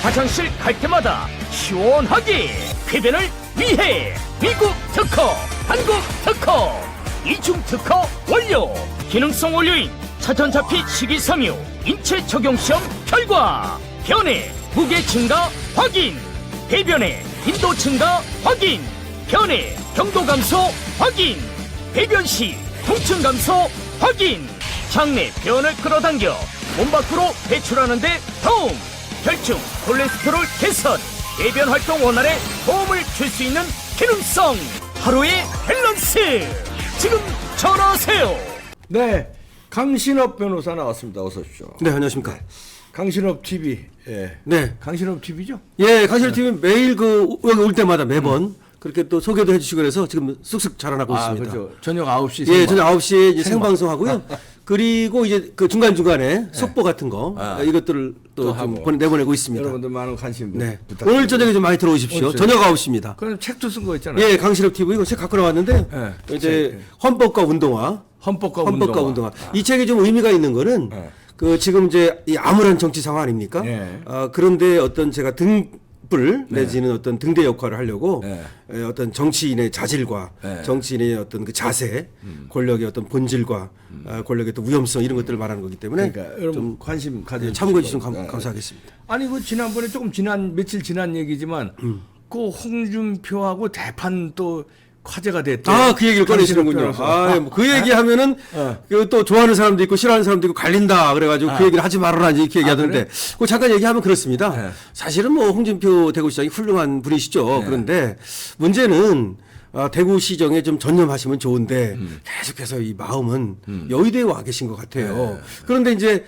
화장실 갈 때마다 시원하게 쾌변을 위해 미국 특허, 한국 특허, 이중 특허 완료. 기능성 원료인 차전자피 식이섬유 인체 적용 시험 결과 변의 무게 증가 확인, 배변의 빈도 증가 확인, 변의 경도 감소 확인, 배변 시 통증 감소 확인, 장내 변을 끌어당겨 몸 밖으로 배출하는 데 도움, 혈중 콜레스테롤 개선, 배변 활동 원활에 도움을 줄 수 있는 기능성 하루의 밸런스. 지금 전화하세요. 네, 강신업 변호사 나왔습니다. 어서 오십시오. 네, 안녕하십니까. 강신업 TV. 예. 네. 강신업 TV죠? 예, 강신업 TV 매일 여기 올 때마다 매번 그렇게 또 소개도 해주시고 그래서 지금 쑥쑥 자라나고 있습니다. 그렇죠. 저녁 9시. 예, 저녁 9시에 이제 생방송 하고요. 그리고 이제 그 중간중간에 속보 같은 거 이것들을 또 좀 내보내고 있습니다. 여러분들 많은 관심 네. 부탁드립니다. 오늘 저녁에 좀 많이 들어오십시오. 오늘 저녁 9시입니다. 그럼 책도 쓴 거 있잖아요. 예, 강신업 TV 이거 책 갖고 나왔는데 이제 헌법과 운동화. 헌법과 운동화. 이 책이 좀 의미가 있는 거는 그 지금 이제 이 암울한 정치 상황 아닙니까? 그런데 어떤 제가 등불 내지는 어떤 등대 역할을 하려고 어떤 정치인의 자질과 정치인의 어떤 그 자세, 권력의 어떤 본질과 권력의 또 위험성 이런 것들을 말하는 거기 때문에 그러니까 여러분 관심 가져 참고해 주시면 감사하겠습니다. 아니 그 지난번에 조금 며칠 지난 얘기지만 그 홍준표하고 대판 또 화제가 됐대. 그 얘기를 꺼내시는군요. 그 얘기하면은 또 좋아하는 사람도 있고 싫어하는 사람도 있고 갈린다. 그래가지고 그 얘기를 하지 말아라 이렇게 얘기하던데. 그 잠깐 얘기하면 그렇습니다. 사실은 뭐 홍준표 대구시장이 훌륭한 분이시죠. 그런데 문제는 대구시정에 좀 전념하시면 좋은데 계속해서 이 마음은 여의도에 와 계신 것 같아요. 그런데 이제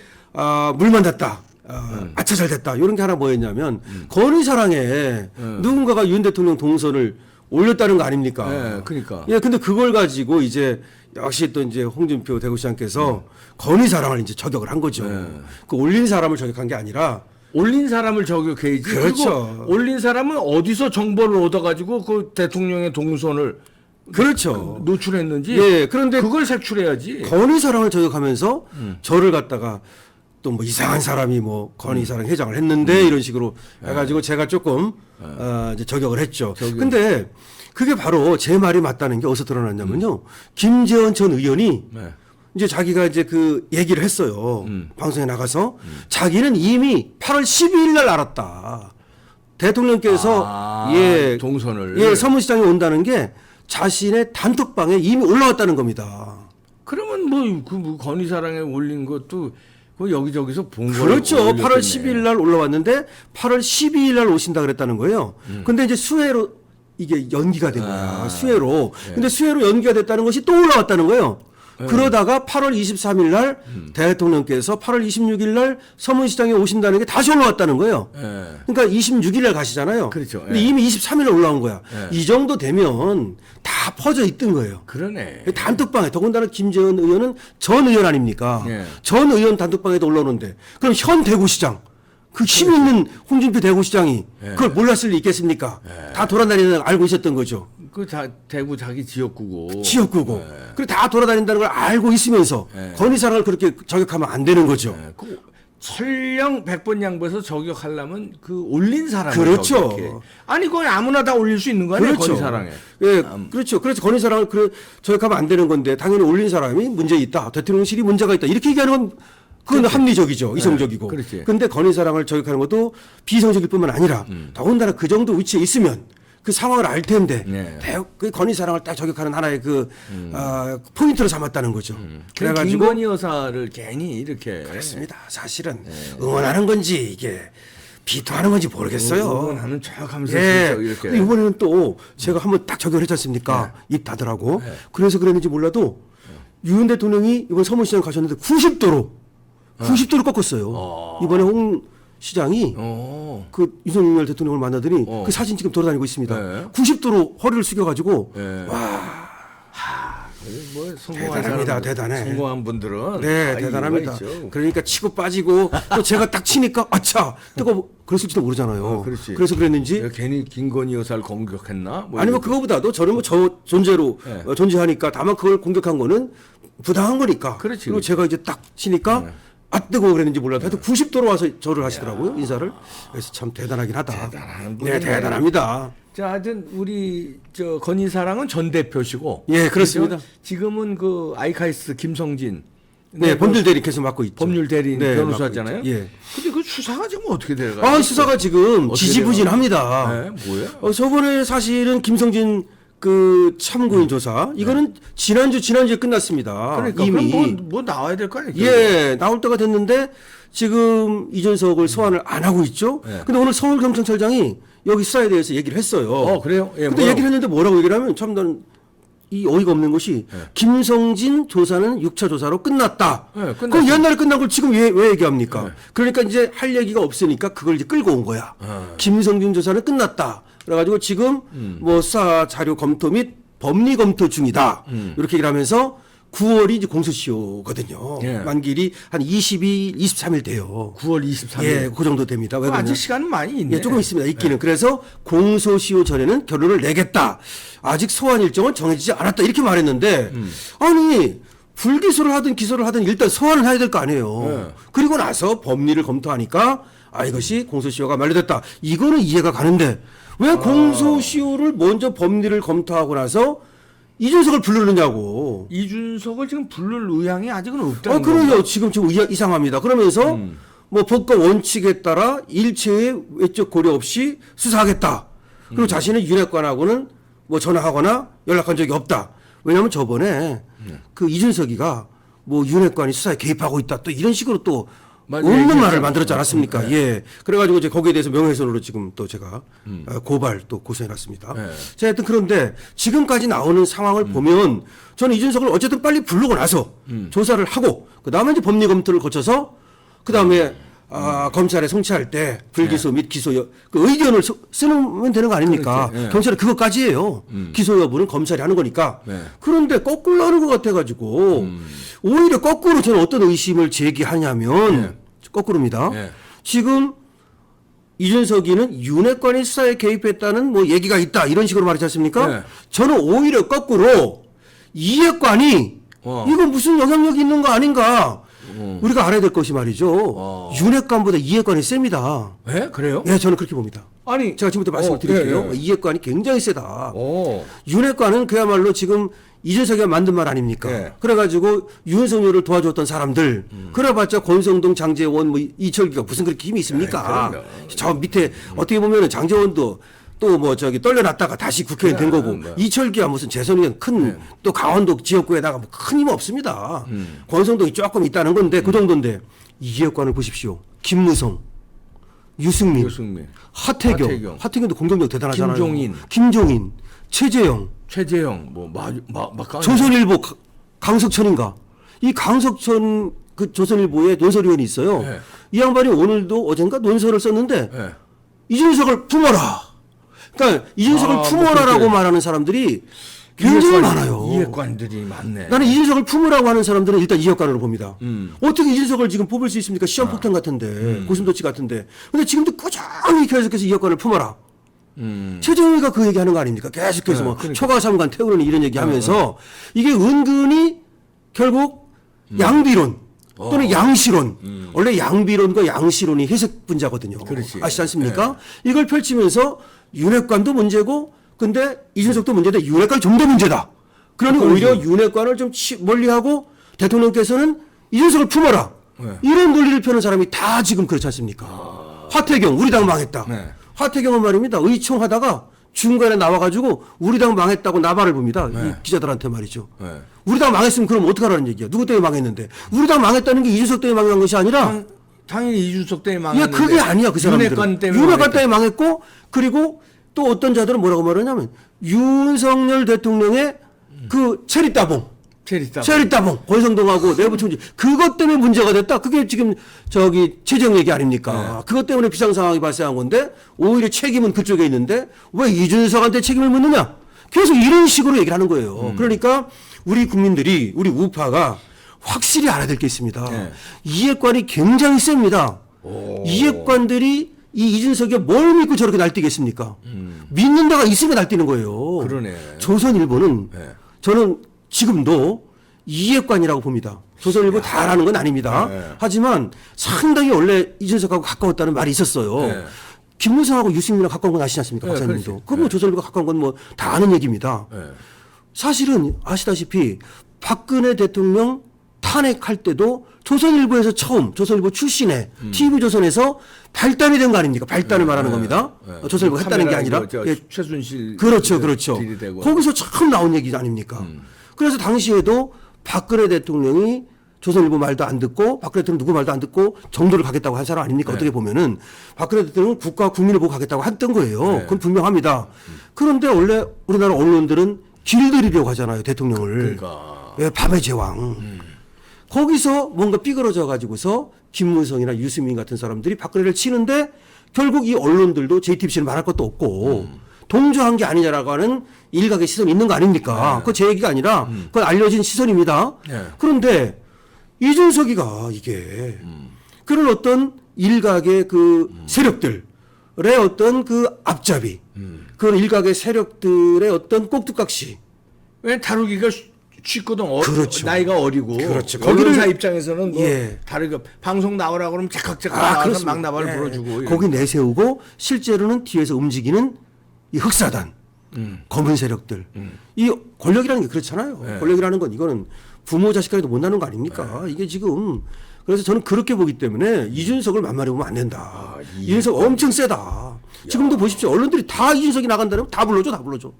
물만 닿다. 아차 잘 됐다. 이런 게 하나 뭐였냐면 건의사랑에 누군가가 윤 대통령 동선을 올렸다는 거 아닙니까? 네, 그러니까. 예, 근데 그걸 가지고 이제 역시 또 이제 홍준표 대구시장께서 건의 사람을 이제 저격을 한 거죠. 그 올린 사람을 저격한 게 아니라 올린 사람을 저격해야지. 그렇죠. 올린 사람은 어디서 정보를 얻어가지고 그 대통령의 동선을 그렇죠. 노출했는지. 예, 그런데 그걸 색출해야지. 건의 사랑을 저격하면서 저를 갖다가 또 뭐 이상한 사람이 뭐 건의 사랑 회장을 했는데 이런 식으로 해가지고 제가 조금 이제 저격을 했죠. 근데 그게 바로 제 말이 맞다는 게 어디서 드러났냐면요. 김재원 전 의원이 이제 자기가 이제 그 얘기를 했어요. 방송에 나가서 자기는 이미 8월 12일 날 알았다. 대통령께서 동선을 서문시장에 온다는 게 자신의 단톡방에 이미 올라왔다는 겁니다. 그러면 뭐 건의사랑에 올린 것도 그 여기저기서 본 거예요. 그렇죠. 8월 12일 날 올라왔는데 8월 12일 날 오신다 그랬다는 거예요. 근데 이제 수혜로 이게 연기가 된 거야. 수혜로. 근데 수혜로 연기가 됐다는 것이 또 올라왔다는 거예요. 그러다가 8월 23일 날 대통령께서 8월 26일 날 서문시장에 오신다는 게 다시 올라왔다는 거예요. 그러니까 26일 날 가시잖아요. 그렇죠. 근데 이미 23일 날 올라온 거야. 이 정도 되면 다 퍼져 있던 거예요. 그러네. 단톡방에 더군다나 김재원 의원은 전 의원 아닙니까? 전 의원 단톡방에도 올라오는데 그럼 현 대구시장 그 힘 있는 홍준표 대구시장이 그걸 몰랐을 리 있겠습니까? 다 돌아다니는 알고 있었던 거죠. 대구 자기 지역구고. 그리고 다 돌아다닌다는 걸 알고 있으면서 건의사랑을 그렇게 저격하면 안 되는 거죠. 그 설령 100번 양보해서 저격하려면 그 올린 사람을 그렇죠. 저격해. 아니 그건 아무나 다 올릴 수 있는 거 아니에요? 그렇죠. 건의사랑에. 예, 그렇죠. 그래서 건의사랑을 저격하면 안 되는 건데 당연히 올린 사람이 문제 있다. 대통령실이 문제가 있다. 이렇게 얘기하는 건 그건 합리적이죠. 이성적이고. 그런데 건의사랑을 저격하는 것도 비이성적일 뿐만 아니라 더군다나 그 정도 위치에 있으면 그 상황을 알 텐데 그 건의사랑을 딱 저격하는 하나의 그 포인트로 삼았다는 거죠. 그래가지고 김건희 여사를 괜히 이렇게 그렇습니다. 사실은 응원하는 건지 이게 비토하는 건지 모르겠어요. 응원하는 척하면서 이렇게. 이번에는 또 제가 한번 딱 저격을 했지 않습니까? 입 닫으라고. 그래서 그랬는지 몰라도 윤 대통령이 이번 서문시장 가셨는데 90도로 꺾었어요. 이번에 홍 시장이 그 윤석열 대통령을 만나더니 그 사진 지금 돌아다니고 있습니다. 90도로 허리를 숙여가지고 와. 뭐 대단합니다. 대단해. 성공한 분들은 대단합니다. 그러니까 치고 빠지고 또 제가 딱 치니까 아차 뜨거워 그랬을지도 모르잖아요. 그래서 그랬는지 괜히 김건희 여사를 공격했나? 아니면 그거보다도 저는 뭐 저 존재로 존재하니까 다만 그걸 공격한 거는 부당한 거니까. 그리고 제가 이제 딱 치니까 뜨고 그랬는지 몰라도 하여튼 90도로 와서 절을 하시더라고요. 인사를. 그래서 참 대단하긴 하다. 대단한 네, 대단합니다. 자, 하여튼 우리 저 건희사랑은 전 대표시고. 예, 그렇습니다. 그죠? 지금은 그 아이카이스트 김성진. 네, 법률 대리 계속 맡고 있죠. 법률 대리인 네, 변호사잖아요. 맡고 있죠. 예. 근데 그 수사가 지금 어떻게 돼가요? 수사가 지금 지지부진합니다. 네, 뭐예요? 저번에 사실은 김성진 그 참고인 조사 이거는 지난주에 끝났습니다. 그러니까 이미 그럼 뭐 나와야 될 거 아니에요? 예, 나올 때가 됐는데 지금 이준석을 소환을 안 하고 있죠. 네. 근데 오늘 서울경찰청장이 여기 수사에 대해서 얘기를 했어요. 그래요? 예, 근데 뭐라고? 얘기를 했는데 뭐라고 얘기를 하면 참 난 이 어이가 없는 것이 김성진 조사는 6차 조사로 끝났다. 네, 끝났죠. 그럼 옛날에 끝난 걸 지금 왜 얘기합니까? 그러니까 이제 할 얘기가 없으니까 그걸 이제 끌고 온 거야. 김성진 조사는 끝났다. 그래가지고 지금 뭐 수사 자료 검토 및 법리 검토 중이다. 이렇게 얘기를 하면서 9월이 이제 공소시효거든요. 예. 만기일이 한 22일, 23일 돼요. 9월 23일. 예, 그 정도 됩니다. 왜 아직 그러냐? 시간은 많이 있네. 예, 조금 있습니다. 있기는. 그래서 공소시효 전에는 결론을 내겠다. 아직 소환 일정은 정해지지 않았다. 이렇게 말했는데, 아니, 불기소를 하든 기소를 하든 일단 소환을 해야 될 거 아니에요. 네. 그리고 나서 법리를 검토하니까, 이것이 공소시효가 만료됐다. 이거는 이해가 가는데, 왜 공소시효를 먼저 법리를 검토하고 나서 이준석을 부르느냐고. 이준석을 지금 부를 의향이 아직은 없다는 그래요. 건가? 지금 이상합니다. 그러면서 뭐 법과 원칙에 따라 일체의 외적 고려 없이 수사하겠다. 그리고 자신의 윤핵관하고는 뭐 전화하거나 연락한 적이 없다. 왜냐하면 저번에 그 이준석이가 뭐 윤핵관이 수사에 개입하고 있다. 또 이런 식으로 또 없는 말을 만들었지 않았습니까? 예. 그래가지고 이제 거기에 대해서 명예훼손으로 지금 또 제가 고발 또 고소해놨습니다. 네. 자, 하여튼 그런데 지금까지 나오는 상황을 보면 저는 이준석을 어쨌든 빨리 부르고 나서 조사를 하고 그 다음에 이제 법리 검토를 거쳐서 그 다음에 검찰에 송치할 때 불기소 및 기소 그 의견을 쓰면 되는 거 아닙니까? 그렇지. 예. 경찰은 그것까지 해요. 기소 여부는 검찰이 하는 거니까. 네. 그런데 거꾸로 하는 것 같아가지고 오히려 거꾸로 저는 어떤 의심을 제기하냐면 거꾸로입니다. 예. 지금 이준석이는 윤핵관이 수사에 개입했다는 뭐 얘기가 있다 이런 식으로 말했지 않습니까? 네. 저는 오히려 거꾸로 이핵관이 이거 무슨 영향력이 있는 거 아닌가 우리가 알아야 될 것이 말이죠. 윤핵관보다 이핵관이 셉니다. 예? 그래요? 네, 저는 그렇게 봅니다. 아니, 제가 지금부터 말씀을 드릴게요. 예, 예. 이핵관이 굉장히 세다. 오. 윤핵관은 그야말로 지금 이준석이가 만든 말 아닙니까? 네. 그래가지고 윤석열을 도와줬던 사람들, 그래봤자 권성동, 장제원, 뭐 이철규가 무슨 그렇게 힘이 있습니까? 네, 저 밑에 어떻게 보면은 장제원도 또 뭐 저기 떨려놨다가 다시 국회의원 된 거고 네. 이철규야 무슨 재선 의원 큰 또 강원도 지역구에다가 뭐 큰 힘 없습니다. 권성동이 조금 있다는 건데 그 정도인데 이핵관을 보십시오. 김무성, 유승민, 하태경. 하태경도 공격력 대단하잖아요. 김종인, 최재형, 뭐 조선일보 강석천인가? 이 강석천 그 조선일보에 논설위원이 있어요. 네. 이 양반이 오늘도 어젠가 논설을 썼는데 네. 이준석을 품어라. 그러니까 이준석을 품어라라고 뭐 말하는 사람들이 굉장히 많아요. 이핵관들이 많네. 나는 이준석을 품으라고 하는 사람들은 일단 이핵관으로 봅니다. 어떻게 이준석을 지금 뽑을 수 있습니까? 시험 폭탄 같은데, 고슴도치 같은데. 근데 지금도 꾸준히 계속해서 이핵관을 품어라. 최정희가 그 얘기하는 거 아닙니까? 계속해서 뭐 그러니까. 초과삼관 태우는 이런 얘기하면서 이게 은근히 결국 양비론 또는 양시론. 원래 양비론과 양시론이 해석 분자거든요. 그렇지. 아시지 않습니까? 이걸 펼치면서 윤핵관도 문제고 근데 이준석도 문제인데 윤핵관이 좀 더 문제다. 그러니 오히려 윤핵관을 좀 멀리하고 대통령께서는 이준석을 품어라. 이런 논리를 펴는 사람이 다 지금 그렇지 않습니까? 하태경 우리 당 망했다. 네. 하태경은 말입니다. 의총하다가 중간에 나와가지고 우리 당 망했다고 나발을 봅니다. 이 기자들한테 말이죠. 우리 당 망했으면 그럼 어떡하라는 얘기야. 누구 때문에 망했는데. 우리 당 망했다는 게 이준석 때문에 망한 것이 아니라 당연히 이준석 때문에 망했는데. 야, 그게 아니야, 그 사람들은. 윤핵관 때문에 망했고, 그리고 또 어떤 자들은 뭐라고 말하냐면, 윤석열 대통령의 그 체리따봉, 권성동하고 내부 총재, 그것 때문에 문제가 됐다. 그게 지금 저기 최재형 얘기 아닙니까? 그것 때문에 비상 상황이 발생한 건데, 오히려 책임은 그쪽에 있는데, 왜 이준석한테 책임을 묻느냐? 계속 이런 식으로 얘기를 하는 거예요. 그러니까 우리 국민들이, 우리 우파가 확실히 알아야 될 게 있습니다. 이핵관이 굉장히 셉니다. 이핵관들이 이 이준석이 뭘 믿고 저렇게 날뛰겠습니까? 믿는 데가 있으면 날뛰는 거예요. 그러네. 조선일보는 저는 지금도 이해관이라고 봅니다. 조선일보 다라는 건 아닙니다. 네. 하지만 상당히 원래 이준석하고 가까웠다는 말이 있었어요. 네. 김무성하고 유승민이랑 가까운 건 아시지 않습니까? 네, 박사님도. 그렇지. 그건 뭐 조선일보가 가까운 건 뭐 다 아는 얘기입니다. 네. 사실은 아시다시피 박근혜 대통령 탄핵할 때도 조선일보에서 처음 조선일보 출신의 TV조선에서 발단이 된 거 아닙니까? 발단을 말하는 겁니다. 조선일보가 했다는 게 아니라. 저 예, 최순실 그렇죠, 그렇죠. 들이대고. 거기서 처음 나온 얘기 아닙니까? 그래서 당시에도 박근혜 대통령이 조선일보 말도 안 듣고 박근혜 대통령 누구 말도 안 듣고 정도를 가겠다고 한 사람 아닙니까? 어떻게 보면은 박근혜 대통령은 국가 국민을 보고 가겠다고 했던 거예요. 그건 분명합니다. 그런데 원래 우리나라 언론들은 길들이려고 하잖아요, 대통령을. 그러니까. 예, 밤의 제왕. 거기서 뭔가 삐그러져 가지고서 김무성이나 유승민 같은 사람들이 박근혜를 치는데 결국 이 언론들도 JTBC는 말할 것도 없고 동조한 게 아니냐라고 하는 일각의 시선이 있는 거 아닙니까? 그거 제 얘기가 아니라 그건 알려진 시선입니다. 네. 그런데 이준석이가 이게 그런 어떤 일각의 그 세력들의 어떤 그 앞잡이 그런 일각의 세력들의 어떤 꼭두각시 왜 다루기가 쉽거든. 그렇죠. 나이가 어리고. 그렇죠. 언론사 거기를- 입장에서는 뭐 예. 다르게 방송 나오라 그러면 착각착각 나와서 그렇습니다. 막 나발을 예. 불어주고. 거기 내세우고 실제로는 뒤에서 움직이는 이 흑사단, 검은 세력들. 이 권력이라는 게 그렇잖아요. 네. 권력이라는 건 이거는 부모 자식까지도 못 나는 거 아닙니까? 이게 지금 그래서 저는 그렇게 보기 때문에 이준석을 만만히 보면 안 된다. 이준석 엄청 세다. 지금도 보십시오. 언론들이 다 이준석이 나간다면 다 불러줘, 다 불러줘.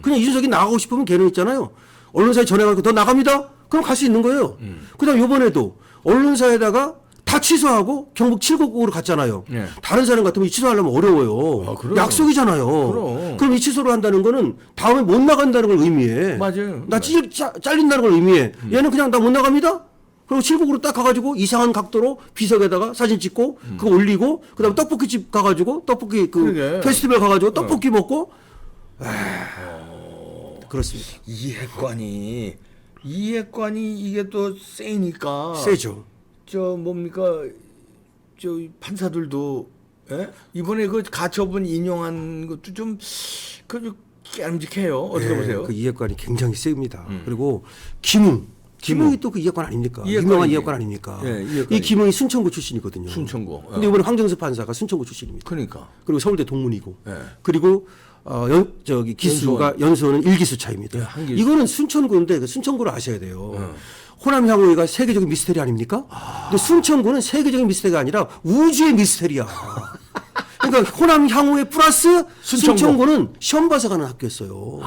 그냥 이준석이 나가고 싶으면 걔는 있잖아요. 언론사에 전해가지고 너 나갑니다? 그럼 갈 수 있는 거예요. 그 다음 요번에도 언론사에다가 다 취소하고 경북 칠곡으로 갔잖아요. 네. 다른 사람 같으면 이 취소하려면 어려워요. 아, 그럼. 약속이잖아요. 그럼 이 취소를 한다는 거는 다음에 못 나간다는 걸 의미해. 맞아요. 나 잘린다는 걸 의미해. 얘는 그냥 나 못 나갑니다? 그리고 칠곡으로 딱 가가지고 이상한 각도로 비석에다가 사진 찍고 그거 올리고 그다음에 떡볶이집 가가지고 떡볶이 그 그러게. 페스티벌 가가지고 떡볶이 먹고 그렇습니다. 이해관이 이게 또 세니까. 세죠. 저 뭡니까 저 판사들도 예? 이번에 그 가처분 인용한 것도 좀그 깨름직해요. 어떻게 네, 보세요? 그 이해관이 굉장히 세입니다. 그리고 김웅이 또 그 이해관 아닙니까? 이해관이지. 유명한 이해관 아닙니까? 예, 이해관이. 이 김웅이 순천구 출신이거든요. 순천구. 근데 이번에 황정수 판사가 순천구 출신입니다. 그러니까. 그리고 서울대 동문이고. 예. 그리고 저기 기수가 연수원은 1기수 차입니다. 예, 한 기수. 이거는 순천구인데 그 순천구를 아셔야 돼요. 호남 향후회가 세계적인 미스테리 아닙니까? 근데 순천구는 세계적인 미스테리가 아니라 우주의 미스테리야. 그러니까 호남 향후회 플러스 순천구는 시험 봐서 가는 학교였어요.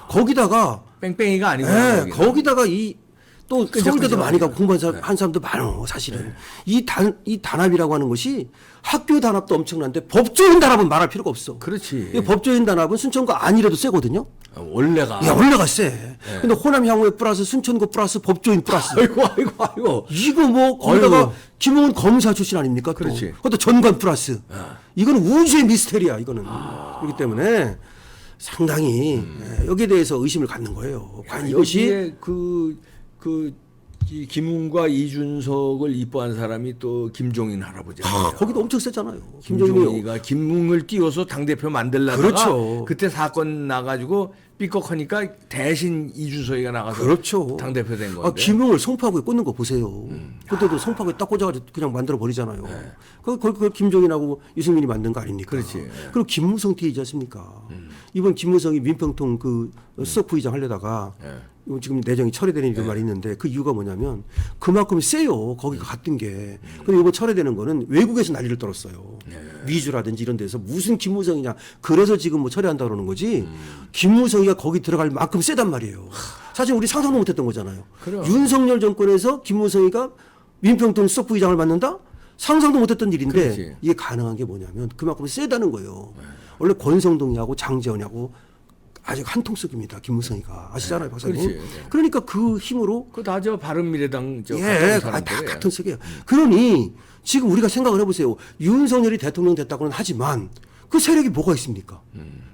거기다가 뺑뺑이가 아니고. 네, 거기다가 또 서울대도 많이 가고 공부한 네. 한 사람도 많어 사실은. 이 단합이라고 하는 것이 학교 단합도 엄청난데 법조인 단합은 말할 필요가 없어. 그렇지. 이 법조인 단합은 순천구 아니라도 세거든요. 원래가. 야, 원래가 세. 근데 호남 향후회 플러스 순천구 플러스 법조인 플러스. 아이고. 이거 뭐 거기다가 아이고. 김웅은 검사 출신 아닙니까? 또. 그렇지. 그것도 전관 플러스. 이거는 우주의 미스테리야. 이거는. 그렇기 때문에 상당히 여기에 대해서 의심을 갖는 거예요. 과연 이것이 여기에 이 김웅과 이준석을 이뻐한 사람이 또 김종인 할아버지예요. 거기도 엄청 세잖아요. 김종인이가 김웅을 띄워서 당 대표 만들려다가 그렇죠. 그때 사건 나가지고 삐걱하니까 대신 이준석이가 나가서 그렇죠. 당 대표 된 건데. 김웅을 송파구에 꽂는 거 보세요. 그때도 송파구에 딱 꽂아가지고 그냥 만들어 버리잖아요. 그걸 김종인하고 유승민이 만든 거 아닙니까? 그렇지. 그리고 김무성 뒤이지 않습니까? 이번 김무성이 민평통 그 수석 부의장 하려다가 이거 지금 내정이 철회되는 이런 말이 있는데 그 이유가 뭐냐면 그만큼 세요. 거기가 갔던 게. 근데 이번 철회되는 거는 외국에서 난리를 떨었어요. 미주라든지 이런 데서 무슨 김무성이냐. 그래서 지금 뭐 철회한다 그러는 거지. 김무성이가 거기 들어갈 만큼 세단 말이에요. 사실 우리 상상도 못했던 거잖아요. 그럼. 윤석열 정권에서 김무성이가 민평통 수석 부의장을 맡는다? 상상도 못했던 일인데 그렇지. 이게 가능한 게 뭐냐면 그만큼 세다는 거예요. 원래 권성동이하고 장재원하고 아직 한통속입니다. 김무성이가 아시잖아요, 박사님. 그렇지. 그러니까 그 힘으로 그다 저 바른미래당 저 예, 가까운 다 사람들이에요. 같은 색이에요. 그러니 지금 우리가 생각을 해보세요. 윤석열이 대통령 됐다고는 하지만 그 세력이 뭐가 있습니까?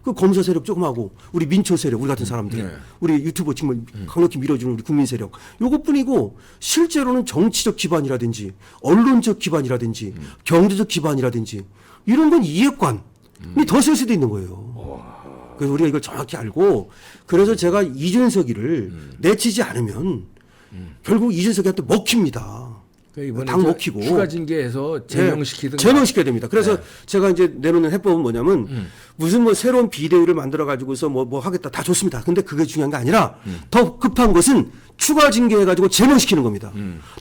그 검사 세력 조금 하고 우리 민초 세력, 우리 같은 사람들, 우리 유튜버 정말 강력히 밀어주는 우리 국민 세력, 요것뿐이고 실제로는 정치적 기반이라든지 언론적 기반이라든지 경제적 기반이라든지 이런 건 이해관이 더 셀 수도 있는 거예요. 그래서 우리가 이걸 정확히 알고 그래서 제가 이준석이를 내치지 않으면 결국 이준석이한테 먹힙니다. 그러니까 이번에 당 먹히고 추가 징계해서 제명시키든가. 제명시켜야 됩니다. 그래서 제가 이제 내놓는 해법은 뭐냐면 무슨 뭐 새로운 비대위를 만들어 가지고서 뭐 하겠다 다 좋습니다. 근데 그게 중요한 게 아니라 더 급한 것은 추가 징계해 가지고 제명시키는 겁니다.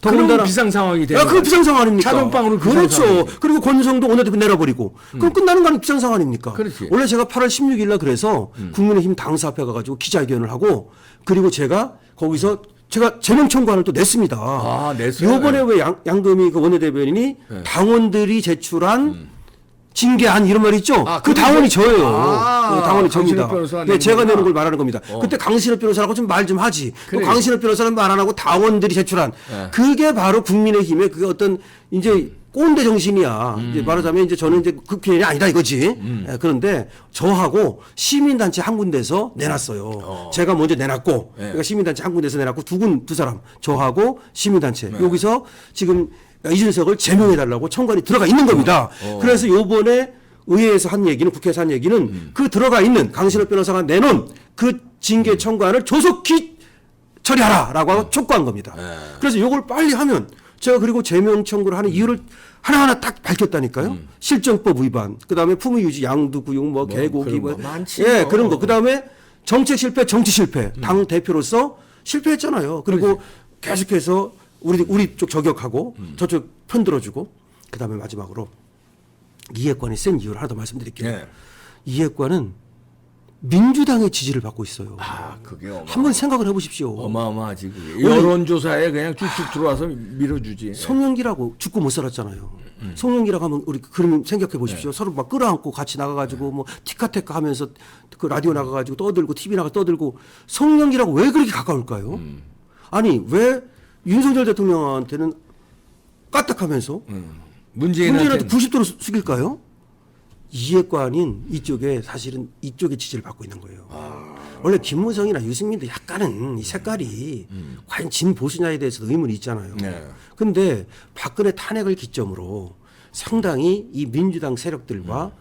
그럼 비상 상황이 되는 그거 비상 상황 아닙니까? 자동방으로 비상 그렇죠. 상황이지. 그리고 권성동 원내대표 내려버리고 그럼 끝나는 거 아니 비상 상황 아닙니까? 그렇지. 원래 제가 8월 16일 날 그래서 국민의힘 당사 앞에 가가지고 기자회견을 하고 그리고 제가 거기서 제가 제명 청구안을 또 냈습니다. 아, 냈어요? 요번에 왜 양금희 그 원내대변인이 당원들이 제출한 징계안 이런 말 있죠? 아, 그 그게 당원이 저예요. 아, 그 당원이 강신업 접니다. 변호사가 네, 낸 제가 거구나. 내는 걸 말하는 겁니다. 그때 강신업 변호사라고 좀 말 좀 하지. 그래. 강신업 변호사는 말 안 하고 당원들이 제출한 그게 바로 국민의힘의 그게 어떤 이제 꼰대 정신이야. 이제 말하자면 이제 저는 이제 국회의원이 아니다 이거지. 예, 그런데 저하고 시민단체 한 군데서 내놨어요. 제가 먼저 내놨고, 그러니까 시민단체 한 군데서 내놨고 두 사람 저하고 시민단체 여기서 지금 이준석을 제명해달라고 청구안이 들어가 있는 겁니다. 그래서 요번에 의회에서 한 얘기는 국회에서 한 얘기는 그 들어가 있는 강신업 변호사가 내놓은 그 징계 청구안을 조속히 처리하라라고 하고 촉구한 겁니다. 그래서 요걸 빨리 하면 제가 그리고 제명 청구를 하는 이유를 하나하나 딱 밝혔다니까요. 실정법 위반, 그다음에 품위유지, 양두구용, 뭐 개고기, 그런 거 많지 예, 뭐. 그런 거. 그다음에 정책 실패, 정치 실패. 당 대표로서 실패했잖아요. 그리고 계속해서 우리 쪽 저격하고 저쪽 편 들어주고 그다음에 마지막으로 이해관이 센 이유를 하나 더 말씀드릴게요. 네. 이해관은 민주당의 지지를 받고 있어요. 아, 그게 한번 생각을 해보십시오. 어마어마하지. 그게. 여론조사에 그냥 쭉쭉 들어와서 밀어주지. 송영기라고 죽고 못 살았잖아요. 송영기라고 하면 우리 그러면 생각해 보십시오. 서로 막 끌어안고 같이 나가가지고 뭐 티카테카 하면서 그 라디오 나가가지고 떠들고 TV 나가 떠들고 송영기라고 왜 그렇게 가까울까요? 아니 왜 윤석열 대통령한테는 까딱하면서 문재인한테 90도로 숙일까요? 이해관인 이쪽에 사실은 이쪽에 지지를 받고 있는 거예요. 원래 김무성이나 유승민도 약간은 이 색깔이 과연 진 보수냐에 대해서도 의문이 있잖아요. 근데 박근혜 탄핵을 기점으로 상당히 이 민주당 세력들과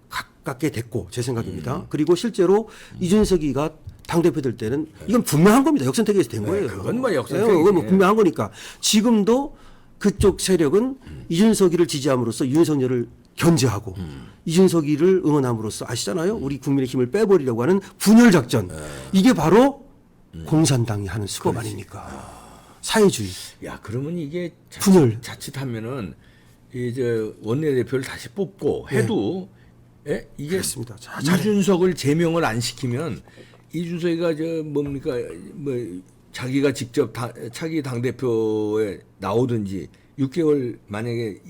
가깝게 됐고 제 생각입니다. 그리고 실제로 이준석이가 당대표 될 때는 이건 분명한 겁니다. 역선택에서 된 거예요. 그건 뭐 역선택이지. 그건 뭐 분명한 거니까 지금도 그쪽 세력은 이준석이를 지지함으로써 윤석열을 견제하고 이준석이를 응원함으로써 아시잖아요. 우리 국민의 힘을 빼버리려고 하는 분열 작전. 이게 바로 공산당이 하는 수법 아닙니까? 사회주의. 야, 그러면 이게 분열. 자칫하면은 이제 원내대표를 다시 뽑고 해도 예? 이게 그렇습니다. 이준석을 제명을 안 시키면 이준석이가 저 뭡니까 뭐 자기가 직접 차기 당 대표에 나오든지 6개월 만약에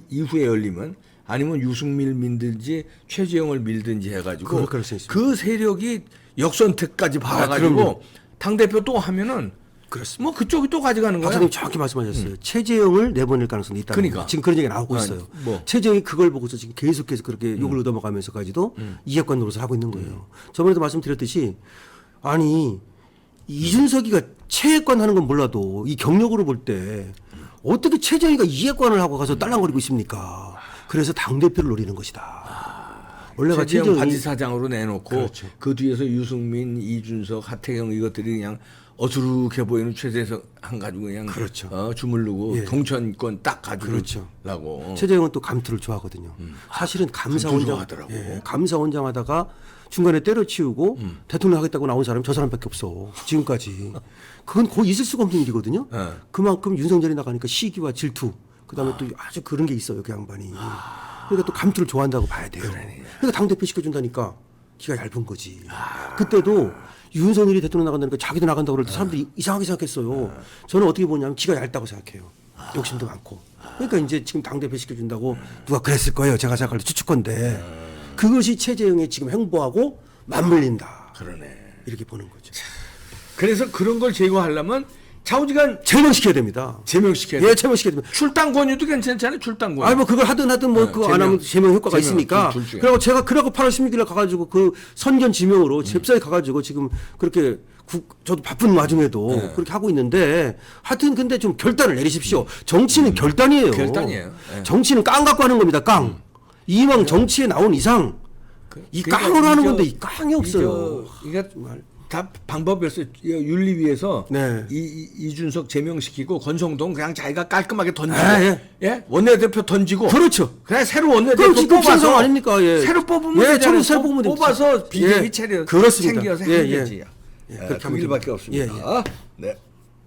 이후에 열리면 아니면 유승민을 밀든지 최재형을 밀든지 해가지고 그럴 수 있습니다. 그 세력이 역선택까지 받아가지고 당 대표 또 하면은 그렇습니다. 뭐 그쪽이 또 가져가는 거야. 박사님 정확히 말씀하셨어요. 최재형을 내보낼 가능성이 있다. 그러니까. 지금 그런 얘기가 나오고 있어요. 뭐. 최재형이 그걸 보고서 지금 계속해서 그렇게 욕을 얻어먹으면서까지도 이해관 노릇을 하고 있는 거예요. 저번에도 말씀드렸듯이 아니 이준석이가 최혜관 하는 건 몰라도 이 경력으로 볼 때 어떻게 최재형이가 이해관을 하고 가서 딸랑거리고 있습니까? 그래서 당대표를 노리는 것이다. 원래가 최재형 바지사장으로 내놓고 그렇죠. 그 뒤에서 유승민, 이준석, 하태경 이것들이 그냥 어수룩해 보이는 최재성 한 가지고 그냥 그렇죠. 주물르고 예. 동천권 딱 가지고 그렇죠. 라고. 최재형은 또 감투를 좋아하거든요. 사실은 감사원장 좋아하더라고. 예, 감사원장 하다가 중간에 때려치우고 대통령 하겠다고 나온 사람이 저 사람밖에 없어. 지금까지. 그건 거의 있을 수가 없는 일이거든요. 그만큼 윤석열이 나가니까 시기와 질투 그다음에 또 아주 그런 게 있어요. 그 양반이. 그러니까 또 감투를 좋아한다고 봐야 돼요. 그러니까 당대표 시켜준다니까 기가 얇은 거지. 그때도 윤석열이 대통령 나간다니까 자기도 나간다고 그럴 때 사람들이 이상하게 생각했어요. 저는 어떻게 보냐면 기가 얇다고 생각해요. 욕심도 많고. 그러니까 이제 지금 당대표 시켜준다고 누가 그랬을 거예요. 제가 생각할 때 추측건데 그것이 최재형의 지금 행보하고 맞물린다. 그러네. 이렇게 보는 거죠. 그래서 그런 걸 제거하려면 좌우지간 제명시켜야 됩니다. 제명시켜야 돼. 예, 제명시켜야 됩니다. 출당 권유도 괜찮잖아요. 출당 권유. 아니 뭐 그걸 하든 뭐 그거 안 하면 제명 효과가 제명, 있으니까. 둘 중에. 그리고 제가 그러고 8월 16일에 가가지고 그 선견 지명으로 잽싸게 가가지고 지금 그렇게 저도 바쁜 와중에도 그렇게 하고 있는데 하여튼 근데 좀 결단을 내리십시오. 정치는 결단이에요. 결단이에요. 예. 정치는 깡 갖고 하는 겁니다. 깡. 이왕 정치에 나온 이상 이 그러니까 깡으로 하는 건데 이 깡이 없어요. 이게 다 방법이었어요. 윤리위에서 네. 이준석 제명시키고 권성동 그냥 자기가 깔끔하게 던지고 아, 예. 예? 원내대표 던지고 그렇죠. 그냥 새로 원내대표 그럼 지금 뽑아서 상황 아닙니까? 예. 새로 뽑으면 예, 되잖아요. 새로 뽑으면 되죠. 뽑아서 비대위 예. 챙겨서 그렇습니다. 하면 예, 예. 되지. 예, 그 그렇게 하면 길밖에 됩니다. 없습니다. 네.